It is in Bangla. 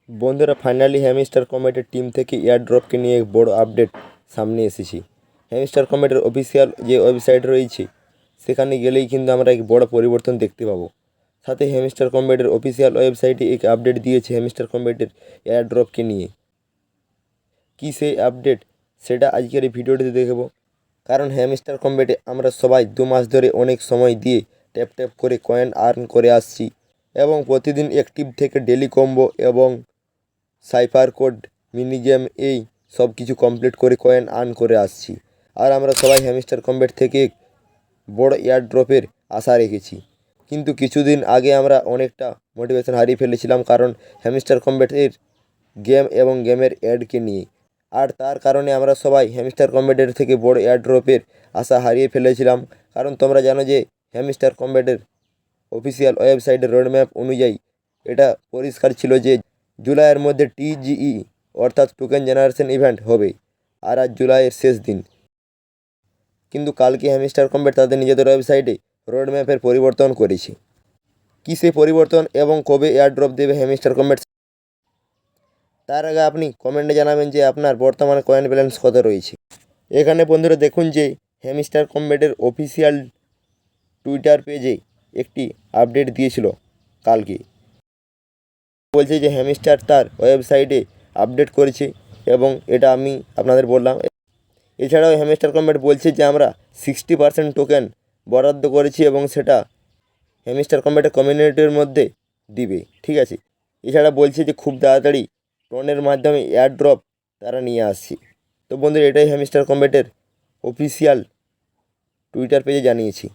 বন্ধুরা, ফাইনালি হ্যামস্টার কমেটের টিম থেকে এয়ারড্রপকে নিয়ে এক বড় আপডেট সামনে এসেছে। হ্যামস্টার কমেটের অফিসিয়াল যে ওয়েবসাইট রয়েছে সেখানে গেলেই কিন্তু আমরা এক বড় পরিবর্তন দেখতে পাবো। সাথে হ্যামস্টার কমেটের অফিসিয়াল ওয়েবসাইটে এক আপডেট দিয়েছে হ্যামস্টার কমেটের এয়ারড্রপকে নিয়ে। কী সেই আপডেট সেটা আজকের এই ভিডিওটিতে দেখব। কারণ হ্যামস্টার কমেটে আমরা সবাই 2 মাস ধরে অনেক সময় দিয়ে ট্যাপ ট্যাপ করে কয়েন আর্ন করে আসছি এবং প্রতিদিন অ্যাক্টিভ থেকে ডেলি কম্বো এবং সাইফার কোড মিনি গেম এই সব কিছু কমপ্লিট করে কয়েন আর্ন করে আসছি। আর আমরা সবাই হ্যামস্টার কমেট থেকে বড় এয়ারড্রপের আশা রেখেছি। কিন্তু কিছুদিন আগে আমরা অনেকটা মোটিভেশন হারিয়ে ফেলেছিলাম, কারণ হ্যামস্টার কমেটের গেম এবং গেমের অ্যাডকে নিয়ে। আর তার কারণে আমরা সবাই হ্যামস্টার কমেটের থেকে বড় এয়ারড্রপের আশা হারিয়ে ফেলেছিলাম। কারণ তোমরা জানো যে হ্যামস্টার কমেটের অফিসিয়াল ওয়েবসাইটের রোডম্যাপ অনুযায়ী এটা পরিষ্কার ছিল যে জুলাইয়ের মধ্যে টিজিই অর্থাৎ টোকেন জেনারেশন ইভেন্ট হবে। আর আজ জুলাইয়ের শেষ দিন, কিন্তু কালকে হ্যামস্টার কমেট তাদের নিজেদের ওয়েবসাইটে রোডম্যাপের পরিবর্তন করেছে। কী সে পরিবর্তন এবং কবে এয়ারড্রপ দেবে হ্যামস্টার কমেট, তার আগে আপনি কমেন্টে জানাবেন যে আপনার বর্তমানে কয়েন ব্যালেন্স কত রয়েছে। এখানে বন্ধুরা দেখুন যে হ্যামস্টার কমেটের অফিসিয়াল টুইটার পেজে একটি আপডেট দিয়েছিল কালকে। বলছে যে হ্যামস্টার তার ওয়েবসাইটে আপডেট করেছে এবং এটা আমি আপনাদের বললাম। এছাড়াও হ্যামস্টার কমেট বলছে যে আমরা 60% টোকেন বরাদ্দ করেছি এবং সেটা হ্যামস্টার কমেটের কমিউনিটির মধ্যে দিবে, ঠিক আছে। এছাড়া বলছে যে খুব তাড়াতাড়ি টনের মাধ্যমে এয়ারড্রপ তারা নিয়ে আসছে। তো বন্ধুরা, এটাই হ্যামস্টার কমেটের অফিসিয়াল টুইটার পেজে জানিয়েছি।